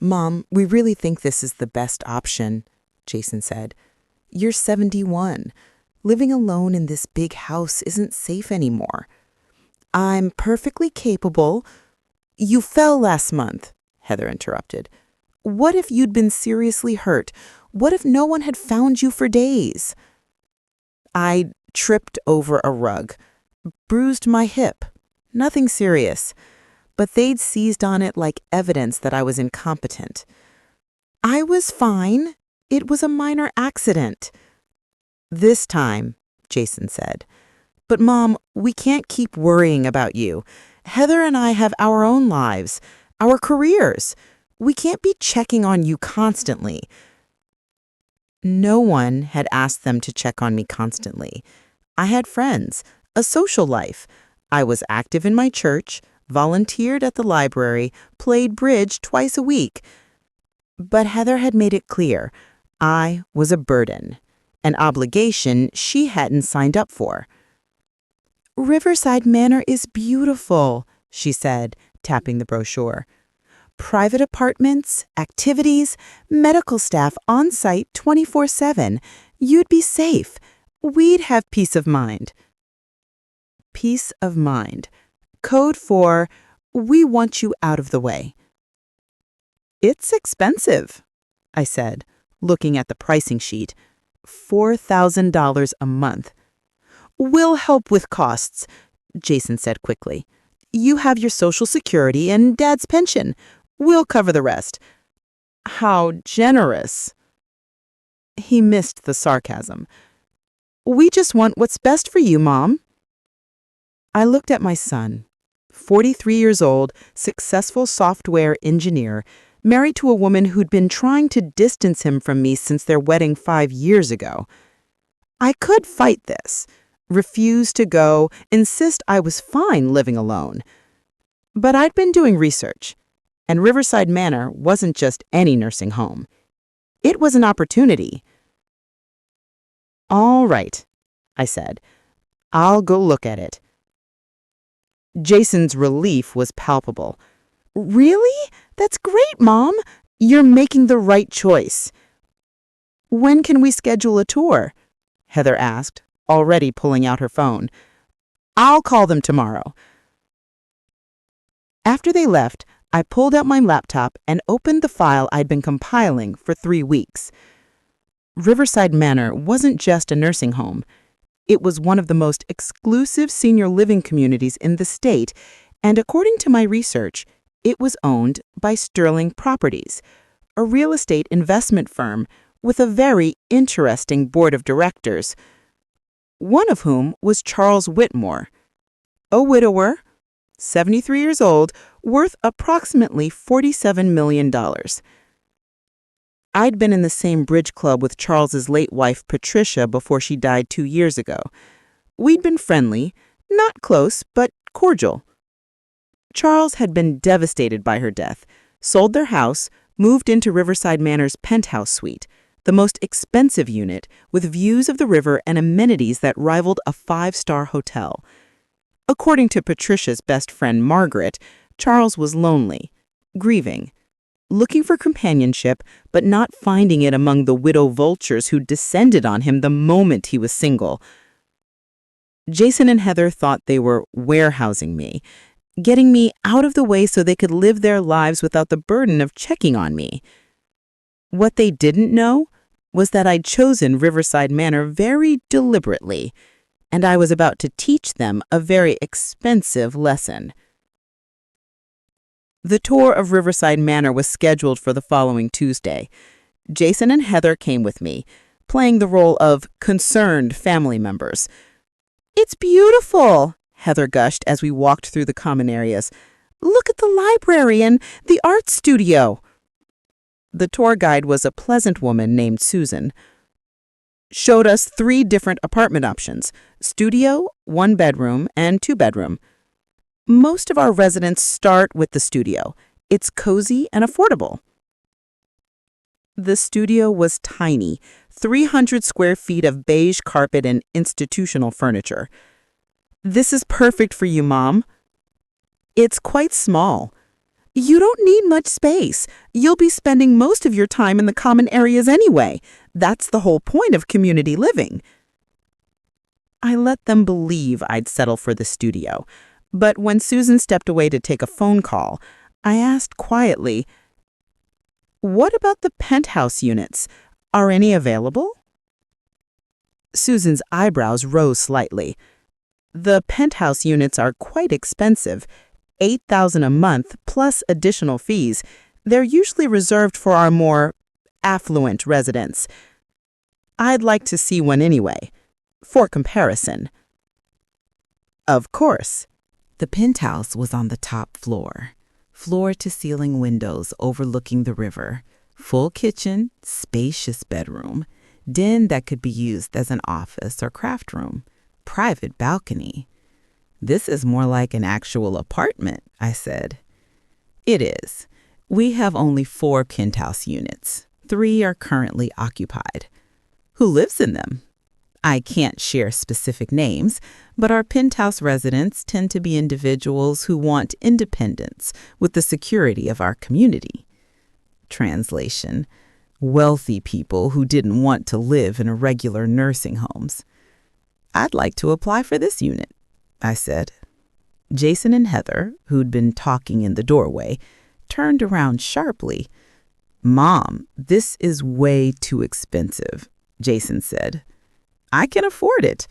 Mom, we really think this is the best option, Jason said. You're 71. Living alone in this big house isn't safe anymore. I'm perfectly capable. You fell last month, Heather interrupted. What if you'd been seriously hurt? What if no one had found you for days? I tripped over a rug, bruised my hip. Nothing serious, but they'd seized on it like evidence that I was incompetent. I was fine. It was a minor accident. This time, Jason said. But Mom, we can't keep worrying about you. Heather and I have our own lives, our careers. We can't be checking on you constantly. No one had asked them to check on me constantly. I had friends, a social life. I was active in my church, volunteered at the library, played bridge twice a week. But Heather had made it clear I was a burden, an obligation she hadn't signed up for. Riverside Manor is beautiful, she said, tapping the brochure. Private apartments, activities, medical staff on site 24/7. You'd be safe. We'd have peace of mind. Peace of mind. Code for, we want you out of the way. It's expensive, I said, looking at the pricing sheet. $4,000 a month. We'll help with costs, Jason said quickly. You have your Social Security and Dad's pension. We'll cover the rest. How generous. He missed the sarcasm. We just want what's best for you, Mom. I looked at my son, 43 years old, successful software engineer, married to a woman who'd been trying to distance him from me since their wedding 5 years ago. I could fight this, refuse to go, insist I was fine living alone. But I'd been doing research, and Riverside Manor wasn't just any nursing home. It was an opportunity. All right, I said. I'll go look at it. Jason's relief was palpable. Really? That's great, Mom. You're making the right choice. When can we schedule a tour? Heather asked, already pulling out her phone. I'll call them tomorrow. After they left, I pulled out my laptop and opened the file I'd been compiling for 3 weeks. Riverside Manor wasn't just a nursing home. It was one of the most exclusive senior living communities in the state, and according to my research, it was owned by Sterling Properties, a real estate investment firm with a very interesting board of directors, one of whom was Charles Whitmore, a widower, 73 years old, worth approximately $47 million. I'd been in the same bridge club with Charles's late wife, Patricia, before she died 2 years ago. We'd been friendly, not close, but cordial. Charles had been devastated by her death, sold their house, moved into Riverside Manor's penthouse suite, the most expensive unit with views of the river and amenities that rivaled a 5-star hotel. According to Patricia's best friend, Margaret, Charles was lonely, grieving, looking for companionship, but not finding it among the widow vultures who descended on him the moment he was single. Jason and Heather thought they were warehousing me, getting me out of the way so they could live their lives without the burden of checking on me. What they didn't know was that I'd chosen Riverside Manor very deliberately, and I was about to teach them a very expensive lesson. The tour of Riverside Manor was scheduled for the following Tuesday. Jason and Heather came with me, playing the role of concerned family members. It's beautiful, Heather gushed as we walked through the common areas. Look at the library and the art studio. The tour guide was a pleasant woman named Susan. Showed us 3 different apartment options: studio, 1-bedroom, and 2-bedroom. Most of our residents start with the studio. It's cozy and affordable. The studio was tiny, 300 square feet of beige carpet and institutional furniture. This is perfect for you, Mom. It's quite small. You don't need much space. You'll be spending most of your time in the common areas anyway. That's the whole point of community living. I let them believe I'd settle for the studio. But when Susan stepped away to take a phone call, I asked quietly, "What about the penthouse units? Are any available?" Susan's eyebrows rose slightly. "The penthouse units are quite expensive, $8,000 a month plus additional fees. They're usually reserved for our more affluent residents. I'd like to see one anyway, for comparison." Of course. The penthouse was on the top floor, floor-to-ceiling windows overlooking the river, full kitchen, spacious bedroom, den that could be used as an office or craft room, private balcony. "This is more like an actual apartment," I said. "It is. We have only 4 penthouse units. 3 are currently occupied." "Who lives in them?" "I can't share specific names, but our penthouse residents tend to be individuals who want independence with the security of our community." Translation: wealthy people who didn't want to live in regular nursing homes. "I'd like to apply for this unit," I said. Jason and Heather, who'd been talking in the doorway, turned around sharply. "Mom, this is way too expensive," Jason said. "I can afford it.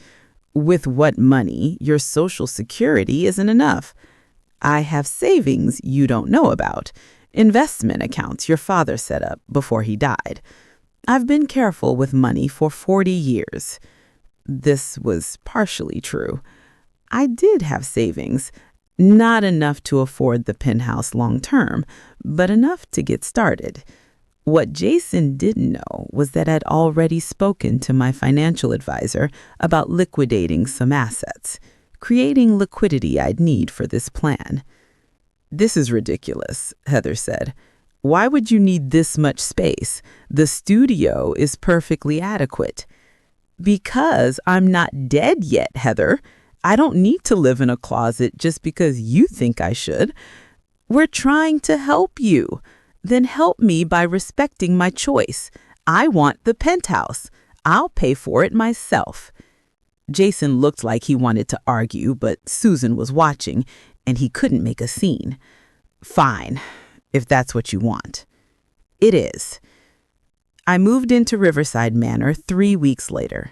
With what money, your Social Security isn't enough. I have savings you don't know about, investment accounts your father set up before he died. I've been careful with money for 40 years. This was partially true. I did have savings, not enough to afford the penthouse long term, but enough to get started. What Jason didn't know was that I'd already spoken to my financial advisor about liquidating some assets, creating liquidity I'd need for this plan. "This is ridiculous," Heather said. "Why would you need this much space? The studio is perfectly adequate." "Because I'm not dead yet, Heather. I don't need to live in a closet just because you think I should. We're trying to help you. Then help me by respecting my choice. I want the penthouse. I'll pay for it myself." Jason looked like he wanted to argue, but Susan was watching, and he couldn't make a scene. "Fine, if that's what you want." "It is." I moved into Riverside Manor 3 weeks later.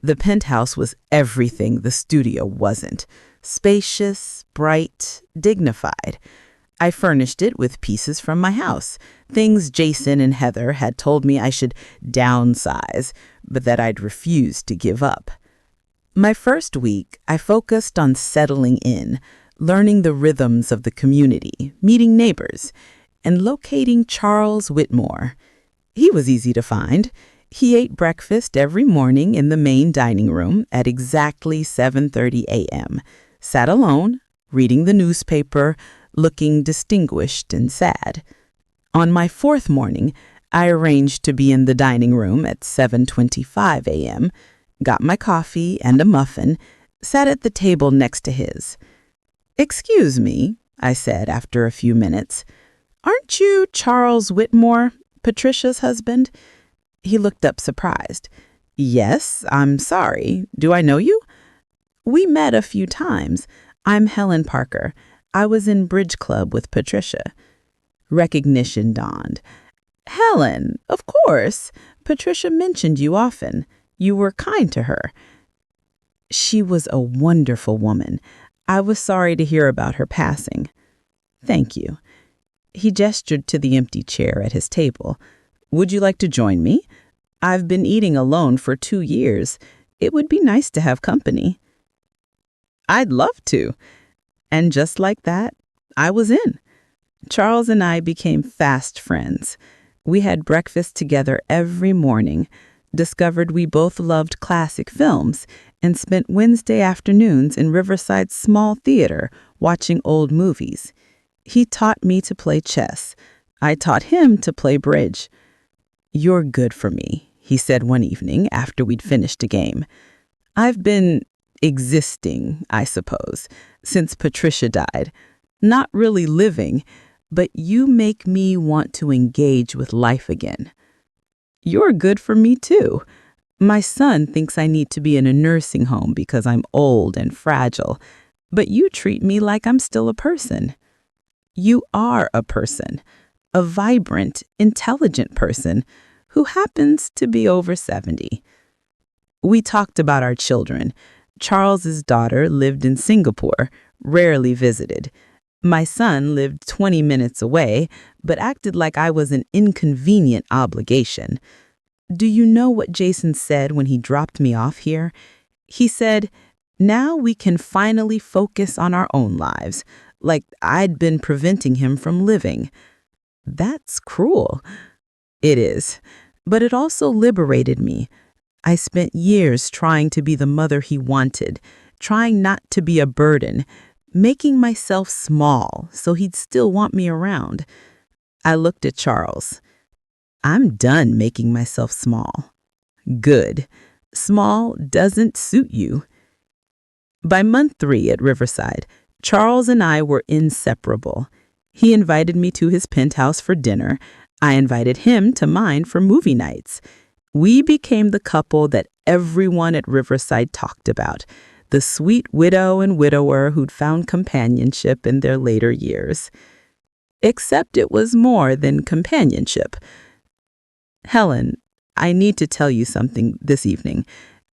The penthouse was everything the studio wasn't. Spacious, bright, dignified. I furnished it with pieces from my house, things Jason and Heather had told me I should downsize, but that I'd refused to give up. My first week, I focused on settling in, learning the rhythms of the community, meeting neighbors, and locating Charles Whitmore. He was easy to find. He ate breakfast every morning in the main dining room at exactly 7:30 a.m., sat alone, reading the newspaper, looking distinguished and sad. On my 4th morning, I arranged to be in the dining room at 7:25 a.m., got my coffee and a muffin, sat at the table next to his. "Excuse me," I said after a few minutes. "Aren't you Charles Whitmore, Patricia's husband?" He looked up surprised. "Yes, I'm sorry. Do I know you?" "We met a few times. I'm Helen Parker. I was in bridge club with Patricia." Recognition dawned. "Helen, of course. Patricia mentioned you often. You were kind to her." "She was a wonderful woman. I was sorry to hear about her passing." "Thank you." He gestured to the empty chair at his table. "Would you like to join me? I've been eating alone for 2 years. It would be nice to have company." "I'd love to." And just like that, I was in. Charles and I became fast friends. We had breakfast together every morning, discovered we both loved classic films, and spent Wednesday afternoons in Riverside's small theater watching old movies. He taught me to play chess. I taught him to play bridge. "You're good for me," he said one evening after we'd finished a game. "I've been existing, I suppose, since Patricia died. Not really living, but you make me want to engage with life again. You're good for me, too. My son thinks I need to be in a nursing home because I'm old and fragile, but you treat me like I'm still a person. You are a person, a vibrant, intelligent person who happens to be over 70. We talked about our children. Charles's daughter lived in Singapore, rarely visited. My son lived 20 minutes away, but acted like I was an inconvenient obligation. Do you know what Jason said when he dropped me off here? He said, "Now we can finally focus on our own lives," like I'd been preventing him from living. That's cruel. It is, but it also liberated me. I spent years trying to be the mother he wanted, trying not to be a burden, making myself small so he'd still want me around. I looked at Charles. I'm done making myself small. Good. Small doesn't suit you. By month 3 at Riverside, Charles and I were inseparable. He invited me to his penthouse for dinner. I invited him to mine for movie nights. We became the couple that everyone at Riverside talked about, the sweet widow and widower who'd found companionship in their later years. Except it was more than companionship. Helen, I need to tell you something this evening.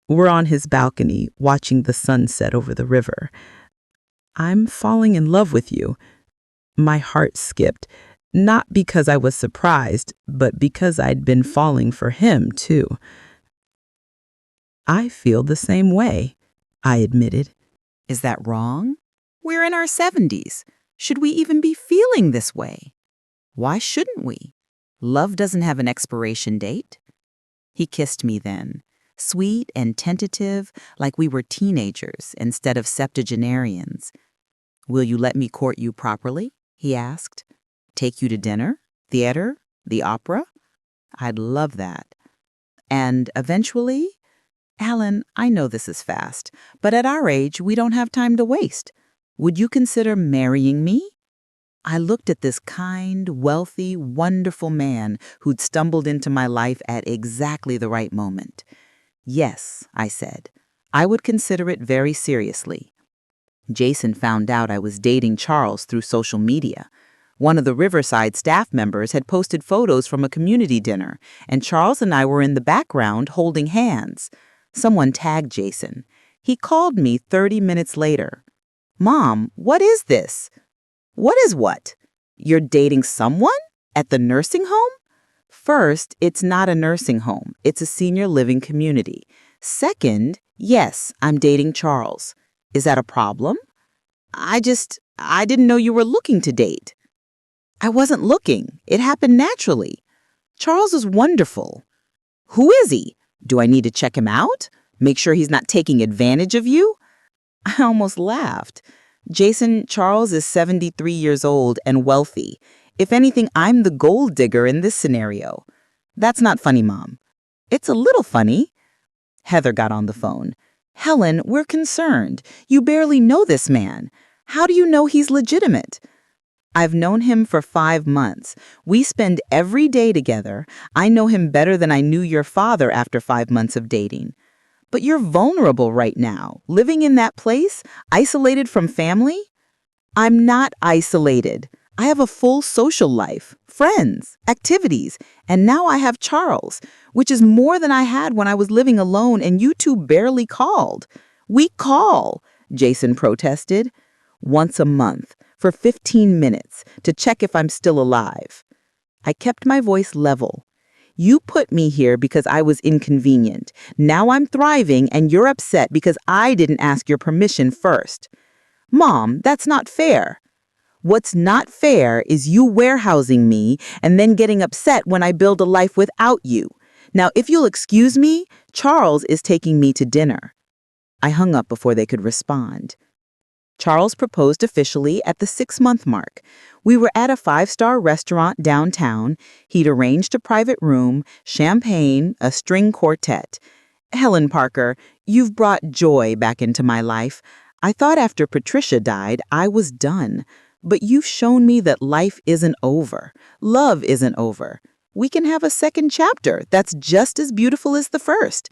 We're on his balcony watching the sunset over the river. I'm falling in love with you. My heart skipped, not because I was surprised, but because I'd been falling for him, too. I feel the same way, I admitted. Is that wrong? We're in our 70s. Should we even be feeling this way? Why shouldn't we? Love doesn't have an expiration date. He kissed me then, sweet and tentative, like we were teenagers instead of septuagenarians. Will you let me court you properly? He asked. Take you to dinner, theater, the opera? I'd love that. And eventually? Alan, I know this is fast, but at our age, we don't have time to waste. Would you consider marrying me? I looked at this kind, wealthy, wonderful man who'd stumbled into my life at exactly the right moment. Yes, I said. I would consider it very seriously. Jason found out I was dating Charles through social media. One of the Riverside staff members had posted photos from a community dinner, and Charles and I were in the background holding hands. Someone tagged Jason. He called me 30 minutes later. Mom, what is this? What is what? You're dating someone? At the nursing home? First, it's not a nursing home. It's a senior living community. Second, yes, I'm dating Charles. Is that a problem? I didn't know you were looking to date. I wasn't looking. It happened naturally. Charles is wonderful. Who is he? Do I need to check him out? Make sure he's not taking advantage of you? I almost laughed. Jason, Charles is 73 years old and wealthy. If anything, I'm the gold digger in this scenario. That's not funny, Mom. It's a little funny. Heather got on the phone. Helen, we're concerned. You barely know this man. How do you know he's legitimate? I've known him for 5 months. We spend every day together. I know him better than I knew your father after 5 months of dating. But you're vulnerable right now, living in that place, isolated from family? I'm not isolated. I have a full social life, friends, activities, and now I have Charles, which is more than I had when I was living alone and you two barely called. We call, Jason protested, once a month for 15 minutes to check if I'm still alive. I kept my voice level. You put me here because I was inconvenient. Now I'm thriving and you're upset because I didn't ask your permission first. Mom, that's not fair. What's not fair is you warehousing me and then getting upset when I build a life without you. Now, if you'll excuse me, Charles is taking me to dinner. I hung up before they could respond. Charles proposed officially at the 6-month mark. We were at a 5-star restaurant downtown. He'd arranged a private room, champagne, a string quartet. Helen Parker, you've brought joy back into my life. I thought after Patricia died, I was done. But you've shown me that life isn't over. Love isn't over. We can have a second chapter that's just as beautiful as the first.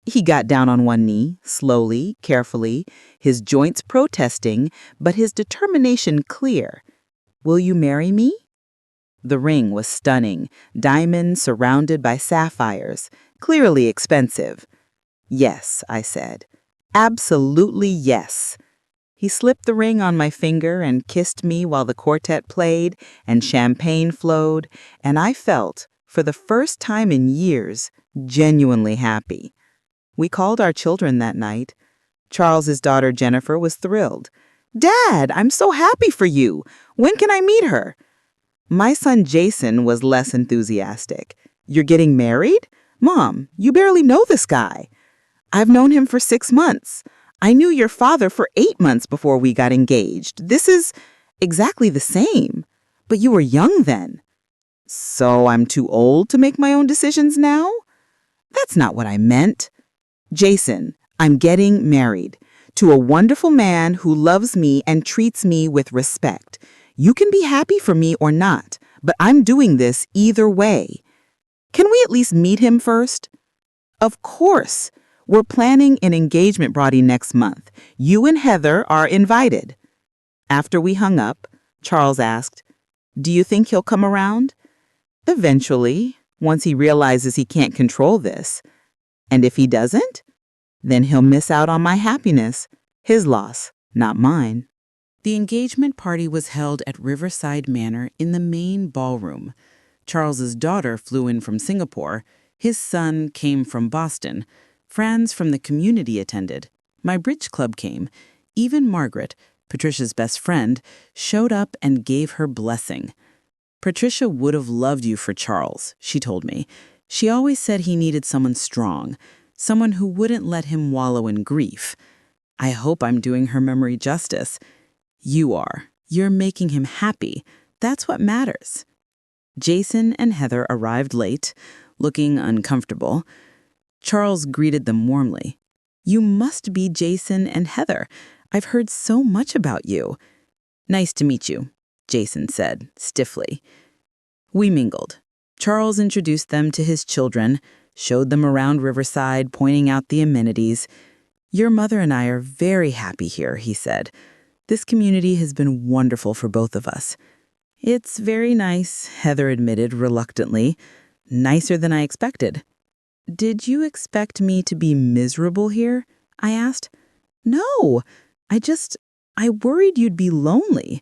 He got down on one knee, slowly, carefully, his joints protesting, but his determination clear. Will you marry me? The ring was stunning, diamonds surrounded by sapphires, clearly expensive. Yes, I said. Absolutely yes. He slipped the ring on my finger and kissed me while the quartet played and champagne flowed, and I felt, for the first time in years, genuinely happy. We called our children that night. Charles's daughter Jennifer was thrilled. "Dad, I'm so happy for you. When can I meet her?" My son Jason was less enthusiastic. "You're getting married? Mom, you barely know this guy." "I've known him for 6 months. I knew your father for 8 months before we got engaged. This is exactly the same. But you were young then." "So I'm too old to make my own decisions now?" "That's not what I meant. Jason, I'm getting married to a wonderful man who loves me and treats me with respect. You can be happy for me or not, but I'm doing this either way. Can we at least meet him first?" "Of course. We're planning an engagement party next month. You and Heather are invited." After we hung up, Charles asked, "Do you think he'll come around?" "Eventually, once he realizes he can't control this. And if he doesn't, then he'll miss out on my happiness. His loss, not mine." The engagement party was held at Riverside Manor in the main ballroom. Charles's daughter flew in from Singapore. His son came from Boston. Friends from the community attended. My bridge club came. Even Margaret, Patricia's best friend, showed up and gave her blessing. "Patricia would have loved you for Charles," she told me. "She always said he needed someone strong, someone who wouldn't let him wallow in grief." I hope I'm doing her memory justice. You are. You're making him happy. That's what matters. Jason and Heather arrived late, looking uncomfortable. Charles greeted them warmly. "You must be Jason and Heather. I've heard so much about you." "Nice to meet you," Jason said, stiffly. We mingled. Charles introduced them to his children, showed them around Riverside, pointing out the amenities. "Your mother and I are very happy here," he said. "This community has been wonderful for both of us." "It's very nice," Heather admitted reluctantly. "Nicer than I expected." "Did you expect me to be miserable here?" I asked. "No, I worried you'd be lonely."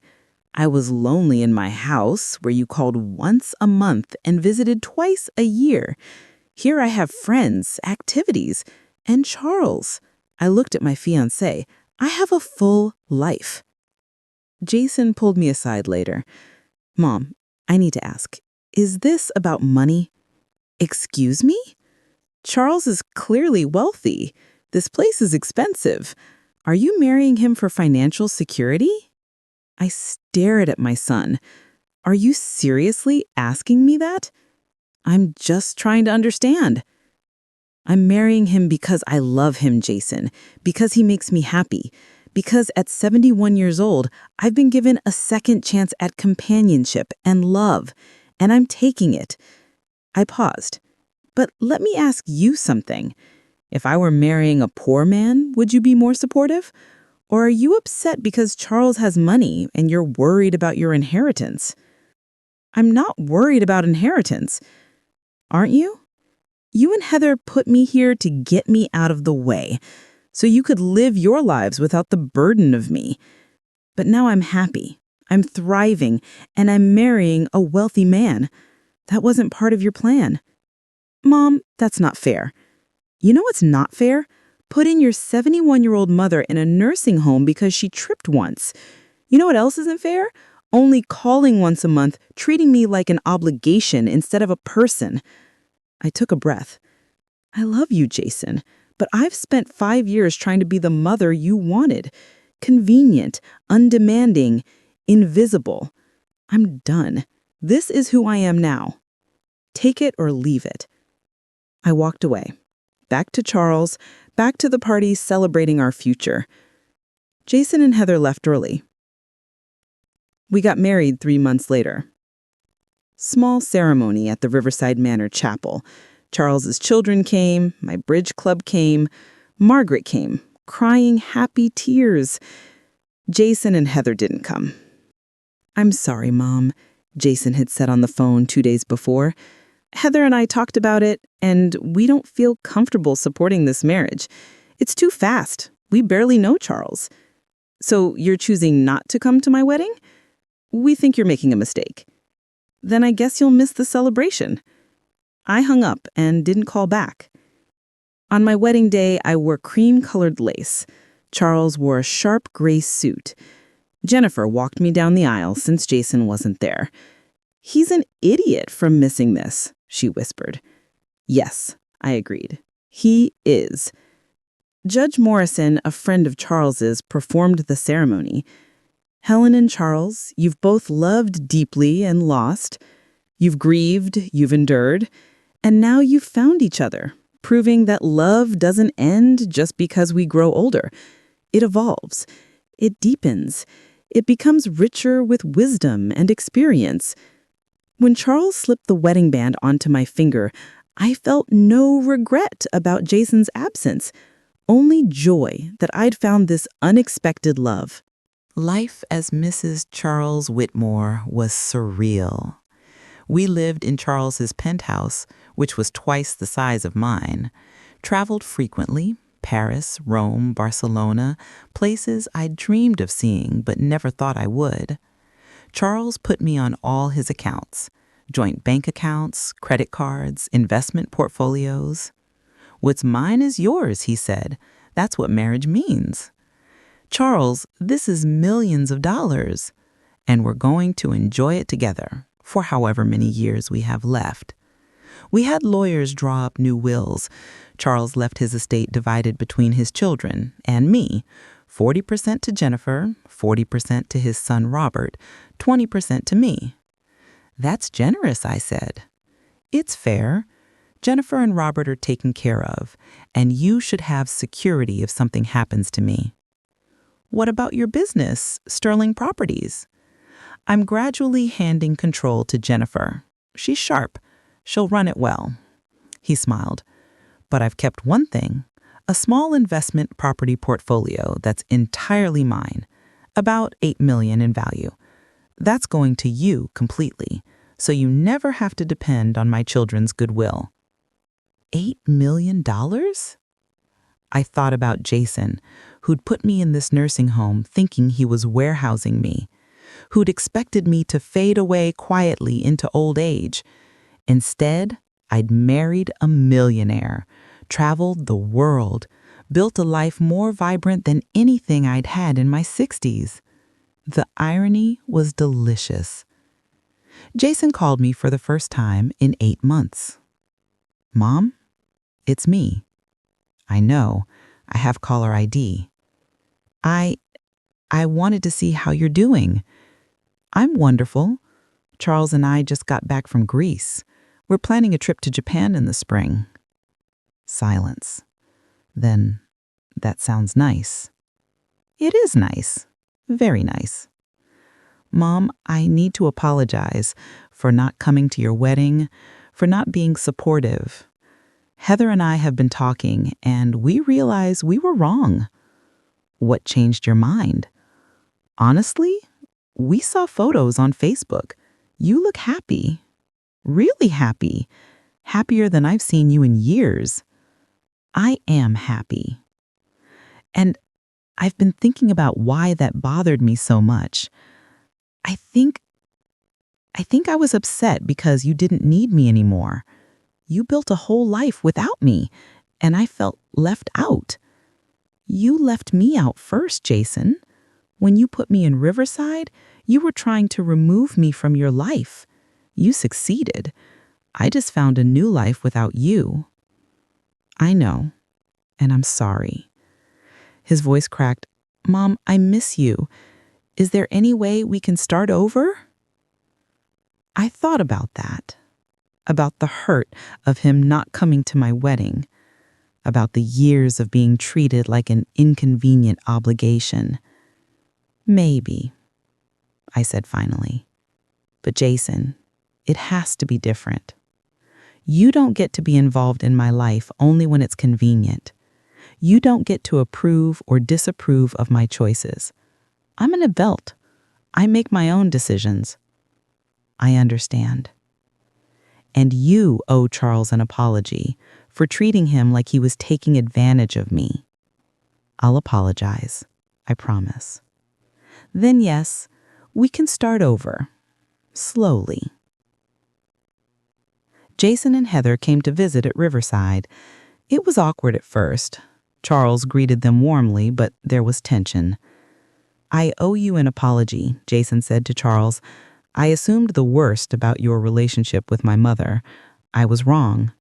"I was lonely in my house, where you called once a month and visited twice a year. Here I have friends, activities, and Charles." I looked at my fiancé. "I have a full life." Jason pulled me aside later. "Mom, I need to ask, is this about money?" "Excuse me? Charles is clearly wealthy. This place is expensive. Are you marrying him for financial security?" I stared at my son. "Are you seriously asking me that?" "I'm just trying to understand." "I'm marrying him because I love him, Jason, because he makes me happy, because at 71 years old, I've been given a second chance at companionship and love, and I'm taking it." I paused. "But let me ask you something. If I were marrying a poor man, would you be more supportive? Or are you upset because Charles has money and you're worried about your inheritance?" "I'm not worried about inheritance." "Aren't you? You and Heather put me here to get me out of the way, so you could live your lives without the burden of me. But now I'm happy, I'm thriving, and I'm marrying a wealthy man. That wasn't part of your plan." "Mom, that's not fair." "You know what's not fair? Putting your 71-year-old mother in a nursing home because she tripped once. You know what else isn't fair? Only calling once a month, treating me like an obligation instead of a person." I took a breath. "I love you, Jason, but I've spent 5 years trying to be the mother you wanted. Convenient, undemanding, invisible. I'm done. This is who I am now. Take it or leave it." I walked away. Back to Charles, back to the party celebrating our future. Jason and Heather left early. We got married 3 months later. Small ceremony at the Riverside Manor Chapel. Charles's children came, my bridge club came, Margaret came, crying happy tears. Jason and Heather didn't come. "I'm sorry, Mom," Jason had said on the phone 2 days before. "Heather and I talked about it, and we don't feel comfortable supporting this marriage. It's too fast. We barely know Charles. So you're choosing not to come to my wedding? We think you're making a mistake. Then I guess you'll miss the celebration." I hung up and didn't call back. On my wedding day, I wore cream-colored lace. Charles wore a sharp gray suit. Jennifer walked me down the aisle since Jason wasn't there. "He's an idiot for missing this," she whispered. "Yes," I agreed. "He is." Judge Morrison, a friend of Charles's, performed the ceremony. "Helen and Charles, you've both loved deeply and lost. You've grieved, you've endured, and now you've found each other, proving that love doesn't end just because we grow older. It evolves. It deepens. It becomes richer with wisdom and experience." When Charles slipped the wedding band onto my finger, I felt no regret about Jason's absence, only joy that I'd found this unexpected love. Life as Mrs. Charles Whitmore was surreal. We lived in Charles's penthouse, which was twice the size of mine, traveled frequently, Paris, Rome, Barcelona, places I'd dreamed of seeing but never thought I would. Charles put me on all his accounts, joint bank accounts, credit cards, investment portfolios. "What's mine is yours," he said. "That's what marriage means. Charles, this is millions of dollars, and we're going to enjoy it together for however many years we have left." We had lawyers draw up new wills. Charles left his estate divided between his children and me, 40% to Jennifer, 40% to his son Robert, 20% to me. "That's generous," I said. "It's fair. Jennifer and Robert are taken care of, and you should have security if something happens to me." "What about your business, Sterling Properties?" "I'm gradually handing control to Jennifer. She's sharp. She'll run it well." He smiled. "But I've kept one thing, a small investment property portfolio that's entirely mine, about $8 million in value. That's going to you completely, so you never have to depend on my children's goodwill." $8 million? I thought about Jason, who'd put me in this nursing home thinking he was warehousing me, who'd expected me to fade away quietly into old age. Instead, I'd married a millionaire, traveled the world, built a life more vibrant than anything I'd had in my 60s. The irony was delicious. Jason called me for the first time in 8 months. "Mom, it's me." "I know. I have caller ID." I wanted to see how you're doing." "I'm wonderful. Charles and I just got back from Greece. We're planning a trip to Japan in the spring." Silence. Then, "That sounds nice." "It is nice. Very nice." "Mom, I need to apologize for not coming to your wedding, for not being supportive. Heather and I have been talking, and we realize we were wrong." "What changed your mind?" "Honestly, we saw photos on Facebook. You look happy. Really happy. Happier than I've seen you in years." "I am happy. And I've been thinking about why that bothered me so much. I think I was upset because you didn't need me anymore. You built a whole life without me, and I felt left out. You left me out first, Jason. When you put me in Riverside, you were trying to remove me from your life. You succeeded. I just found a new life without you." "I know, and I'm sorry." His voice cracked. "Mom, I miss you. Is there any way we can start over?" I thought about that, about the hurt of him not coming to my wedding, about the years of being treated like an inconvenient obligation. Maybe. I said finally. But Jason, it has to be different. You don't get to be involved in my life only when it's convenient. You don't get to approve or disapprove of my choices. I'm an adult. I make my own decisions. I understand. And you owe Charles an apology for treating him like he was taking advantage of me. I'll apologize, I promise. Then yes, we can start over, slowly. Jason and Heather came to visit at Riverside. It was awkward at first. Charles greeted them warmly, but there was tension. I owe you an apology, Jason said to Charles. I assumed the worst about your relationship with my mother. I was wrong.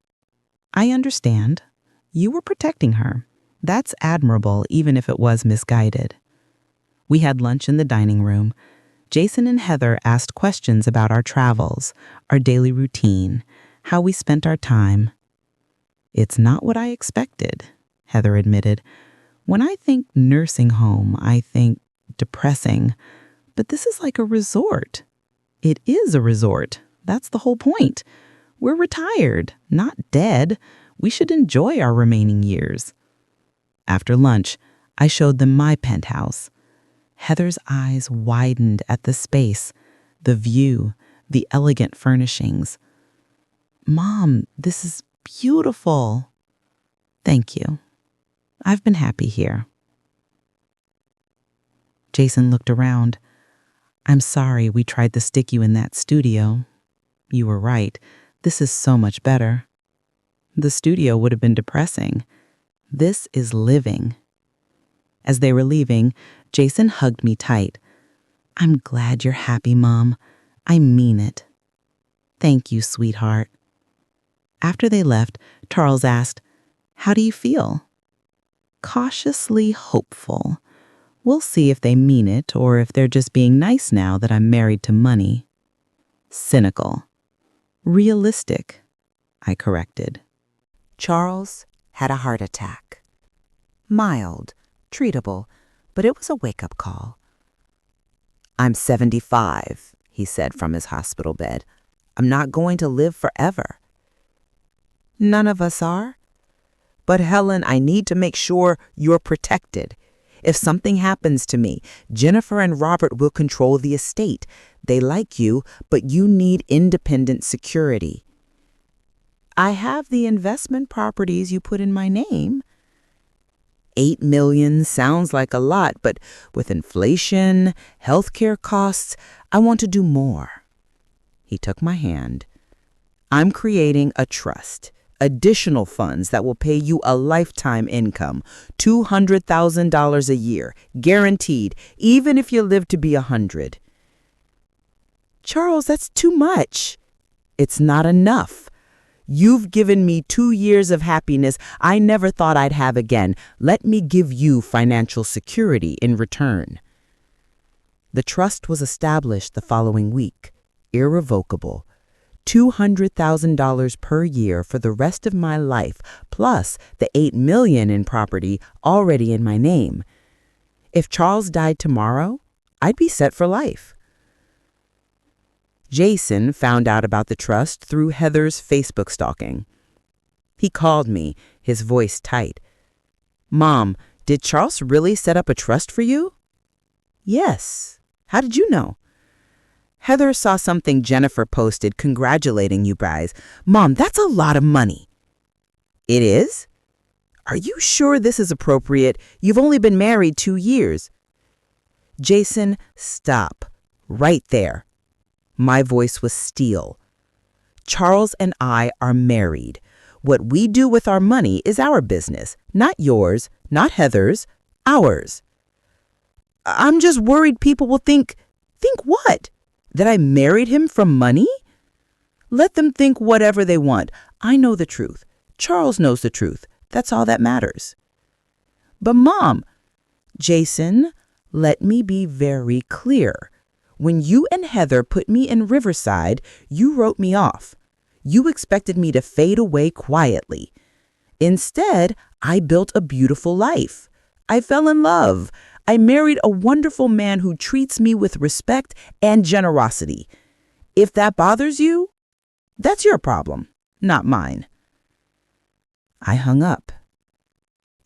I understand. You were protecting her. That's admirable, even if it was misguided. We had lunch in the dining room. Jason and Heather asked questions about our travels, our daily routine, how we spent our time. It's not what I expected, Heather admitted. When I think nursing home, I think depressing. But this is like a resort. It is a resort. That's the whole point. We're retired, not dead. We should enjoy our remaining years. After lunch, I showed them my penthouse. Heather's eyes widened at the space, the view, the elegant furnishings. Mom, this is beautiful. Thank you. I've been happy here. Jason looked around. I'm sorry we tried to stick you in that studio. You were right. This is so much better. The studio would have been depressing. This is living. As they were leaving, Jason hugged me tight. I'm glad you're happy, Mom. I mean it. Thank you, sweetheart. After they left, Charles asked, How do you feel? Cautiously hopeful. We'll see if they mean it or if they're just being nice now that I'm married to money. Cynical. Realistic, I corrected. Charles had a heart attack. Mild, treatable, but it was a wake-up call. I'm 75, he said from his hospital bed. I'm not going to live forever. None of us are. But Helen, I need to make sure you're protected. If something happens to me, Jennifer and Robert will control the estate. They like you, but you need independent security. I have the investment properties you put in my name. $8 million sounds like a lot, but with inflation, healthcare costs, I want to do more. He took my hand. I'm creating a trust. Additional funds that will pay you a lifetime income, $200,000 a year, guaranteed, even if you live to be 100. Charles, that's too much. It's not enough. You've given me 2 years of happiness I never thought I'd have again. Let me give you financial security in return. The trust was established the following week, irrevocable. $200,000 per year for the rest of my life, plus the $8 million in property already in my name. If Charles died tomorrow, I'd be set for life. Jason found out about the trust through Heather's Facebook stalking. He called me, his voice tight. Mom, did Charles really set up a trust for you? Yes. How did you know? Heather saw something Jennifer posted congratulating you guys. Mom, that's a lot of money. It is? Are you sure this is appropriate? You've only been married 2 years. Jason, stop. Right there. My voice was steel. Charles and I are married. What we do with our money is our business, not yours, not Heather's, ours. I'm just worried people will think what? That I married him from money? Let them think whatever they want. I know the truth. Charles knows the truth. That's all that matters. But Mom, Jason, let me be very clear. When you and Heather put me in Riverside, you wrote me off. You expected me to fade away quietly. Instead, I built a beautiful life. I fell in love. I married a wonderful man who treats me with respect and generosity. If that bothers you, that's your problem, not mine." I hung up.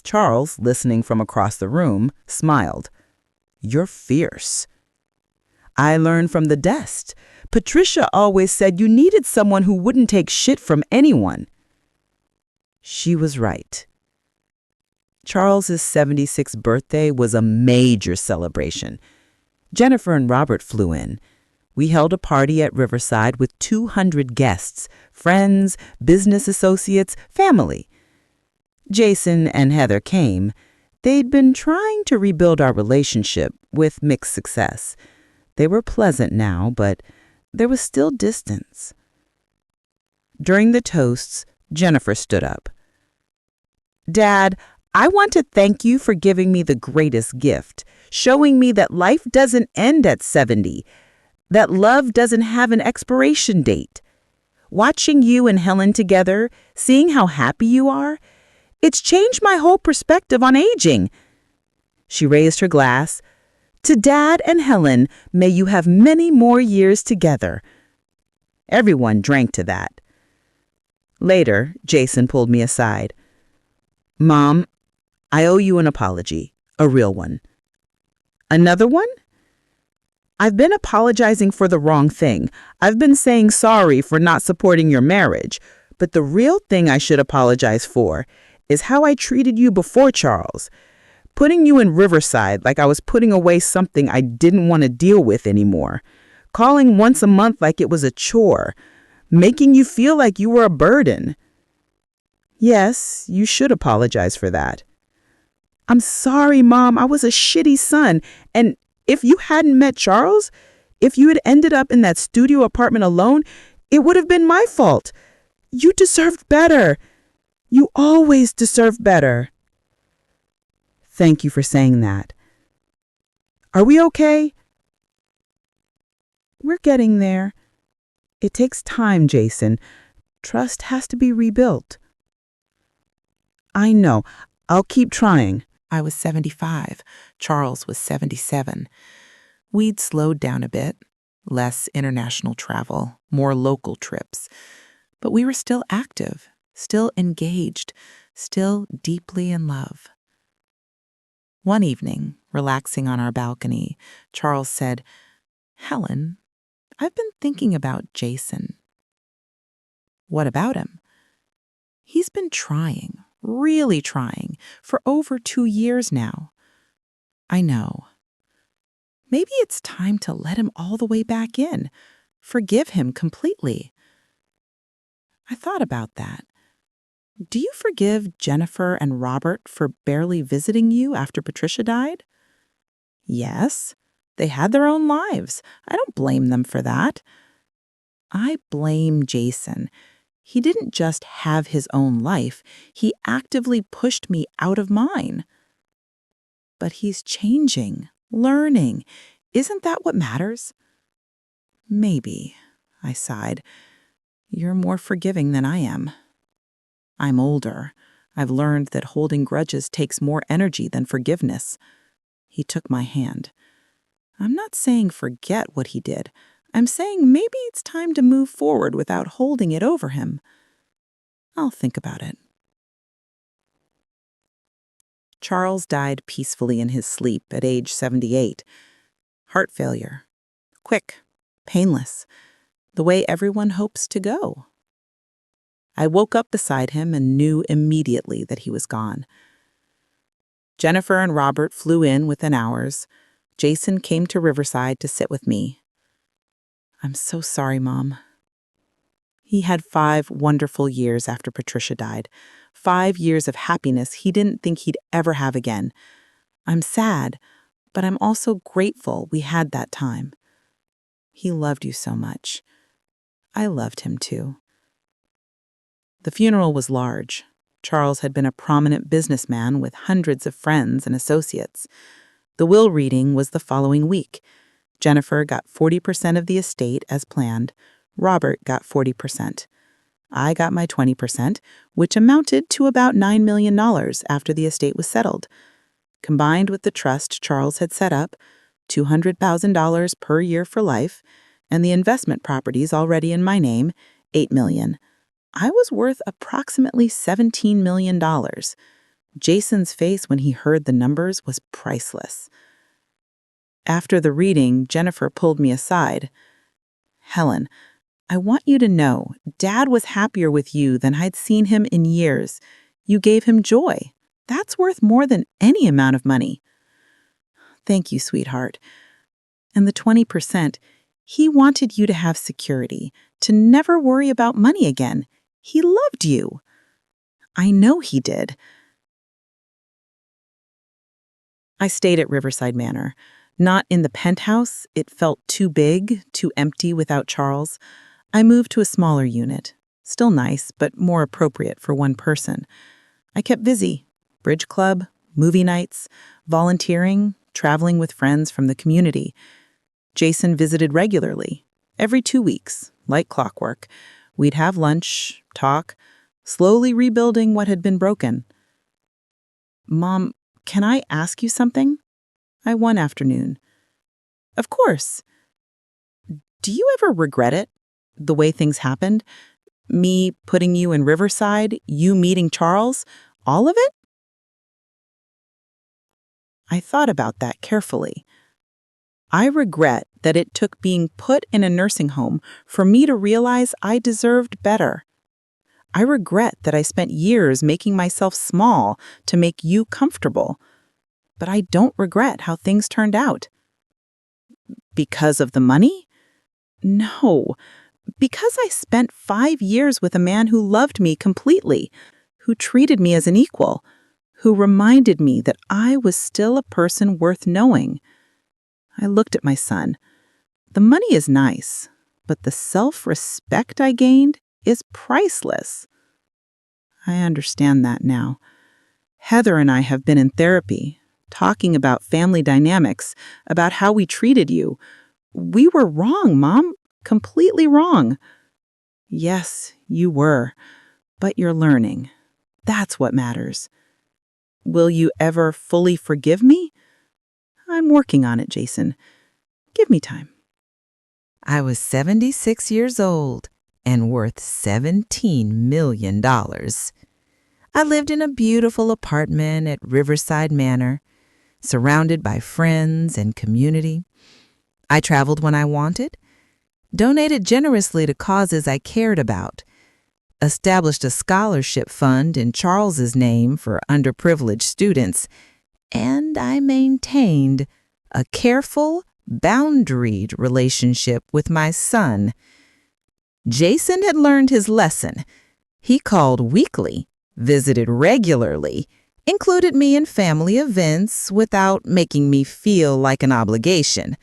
Charles, listening from across the room, smiled. "You're fierce." I learned from the desk. Patricia always said you needed someone who wouldn't take shit from anyone. She was right. Charles's 76th birthday was a major celebration. Jennifer and Robert flew in. We held a party at Riverside with 200 guests, friends, business associates, family. Jason and Heather came. They'd been trying to rebuild our relationship with mixed success. They were pleasant now, but there was still distance. During the toasts, Jennifer stood up. "Dad, I want to thank you for giving me the greatest gift, showing me that life doesn't end at 70, that love doesn't have an expiration date. Watching you and Helen together, seeing how happy you are, it's changed my whole perspective on aging." She raised her glass. "To Dad and Helen, may you have many more years together." Everyone drank to that. Later, Jason pulled me aside. "Mom, I owe you an apology, a real one." "Another one?" "I've been apologizing for the wrong thing. I've been saying sorry for not supporting your marriage. But the real thing I should apologize for is how I treated you before Charles. Putting you in Riverside like I was putting away something I didn't want to deal with anymore. Calling once a month like it was a chore. Making you feel like you were a burden." "Yes, you should apologize for that." "I'm sorry, Mom. I was a shitty son. And if you hadn't met Charles, if you had ended up in that studio apartment alone, it would have been my fault. You deserved better. You always deserve better." "Thank you for saying that. Are we okay?" "We're getting there. It takes time, Jason. Trust has to be rebuilt." "I know. I'll keep trying." I was 75. Charles was 77. We'd slowed down a bit. Less international travel, more local trips. But we were still active, still engaged, still deeply in love. One evening, relaxing on our balcony, Charles said, "Helen, I've been thinking about Jason." "What about him?" "He's been trying, really trying, for over 2 years now." "I know. Maybe it's time to let him all the way back in, forgive him completely." I thought about that. "Do you forgive Jennifer and Robert for barely visiting you after Patricia died?" "Yes. They had their own lives. I don't blame them for that." "I blame Jason. He didn't just have his own life. He actively pushed me out of mine." "But he's changing, learning. Isn't that what matters?" "Maybe," I sighed. "You're more forgiving than I am. I'm older. I've learned that holding grudges takes more energy than forgiveness." He took my hand. "I'm not saying forget what he did. I'm saying maybe it's time to move forward without holding it over him. I'll think about it." Charles died peacefully in his sleep at age 78. Heart failure. Quick, painless, the way everyone hopes to go. I woke up beside him and knew immediately that he was gone. Jennifer and Robert flew in within hours. Jason came to Riverside to sit with me. "I'm so sorry, Mom." He had 5 wonderful years after Patricia died. 5 years of happiness he didn't think he'd ever have again. I'm sad, but I'm also grateful we had that time. He loved you so much. I loved him too. The funeral was large. Charles had been a prominent businessman with hundreds of friends and associates. The will reading was the following week. Jennifer got 40% of the estate as planned. Robert got 40%. I got my 20%, which amounted to about $9 million after the estate was settled. combined with the trust Charles had set up, $200,000 per year for life, and the investment properties already in my name, $8 million. I was worth approximately $17 million. Jason's face when he heard the numbers was priceless. After the reading, Jennifer pulled me aside. "Helen, I want you to know Dad was happier with you than I'd seen him in years. You gave him joy. That's worth more than any amount of money." "Thank you, sweetheart. And the 20%, he wanted you to have security, to never worry about money again. He loved you." "I know he did." I stayed at Riverside Manor. Not in the penthouse. It felt too big, too empty without Charles. I moved to a smaller unit. Still nice, but more appropriate for one person. I kept busy. Bridge club, movie nights, volunteering, traveling with friends from the community. Jason visited regularly, every 2 weeks, like clockwork. We'd have lunch, talk, slowly rebuilding what had been broken. "Mom, can I ask you something?" One afternoon. "Of course." "Do you ever regret it? The way things happened? Me putting you in Riverside, you meeting Charles, all of it?" I thought about that carefully. I regret that it took being put in a nursing home for me to realize I deserved better. I regret that I spent years making myself small to make you comfortable. But I don't regret how things turned out. Because of the money? No. Because I spent 5 years with a man who loved me completely, who treated me as an equal, who reminded me that I was still a person worth knowing. I looked at my son. The money is nice, but the self-respect I gained is priceless. I understand that now. Heather and I have been in therapy, talking about family dynamics, about how we treated you. We were wrong, Mom. Completely wrong. Yes, you were. But you're learning. That's what matters. Will you ever fully forgive me? I'm working on it, Jason. Give me time. I was 76 years old and worth $17 million. I lived in a beautiful apartment at Riverside Manor, surrounded by friends and community. I traveled when I wanted, donated generously to causes I cared about, established a scholarship fund in Charles's name for underprivileged students, and I maintained a careful, boundaried relationship with my son. Jason had learned his lesson. He called weekly, visited regularly, included me in family events without making me feel like an obligation.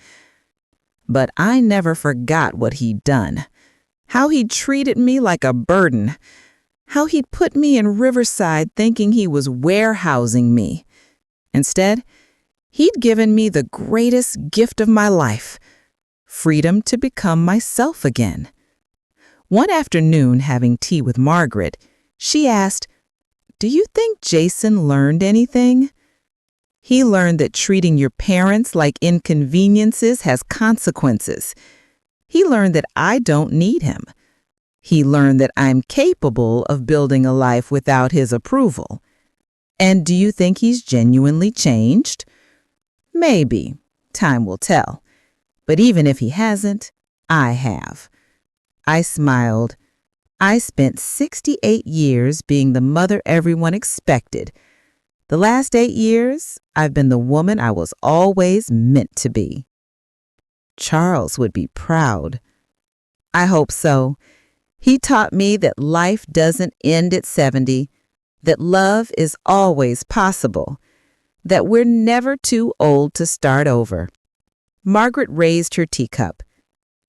But I never forgot what he'd done, how he'd treated me like a burden, how he'd put me in Riverside thinking he was warehousing me. Instead, he'd given me the greatest gift of my life, freedom to become myself again. One afternoon, having tea with Margaret, she asked, "Do you think Jason learned anything?" "He learned that treating your parents like inconveniences has consequences. He learned that I don't need him. He learned that I'm capable of building a life without his approval. And do you think he's genuinely changed?" "Maybe. Time will tell. But even if he hasn't, I have." I smiled. I spent 68 years being the mother everyone expected. The last 8 years, I've been the woman I was always meant to be. Charles would be proud. I hope so. He taught me that life doesn't end at 70, that love is always possible, that we're never too old to start over. Margaret raised her teacup.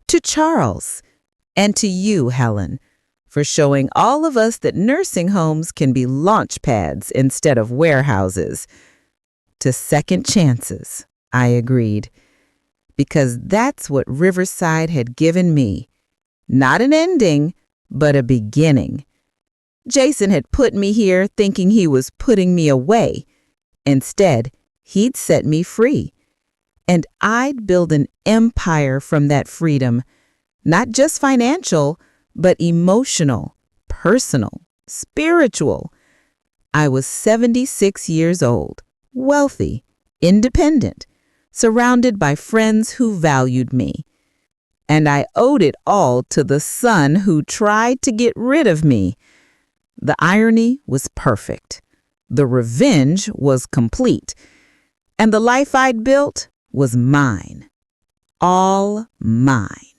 To Charles, and to you, Helen, for showing all of us that nursing homes can be launch pads instead of warehouses. To second chances, I agreed, because that's what Riverside had given me. Not an ending, but a beginning. Jason had put me here thinking he was putting me away. Instead, He'd set me free. And I'd build an empire from that freedom, not just financial, but emotional, personal, spiritual. I was 76 years old, wealthy, independent, surrounded by friends who valued me. And I owed it all to the son who tried to get rid of me. The irony was perfect. The revenge was complete. And the life I'd built was mine. All mine.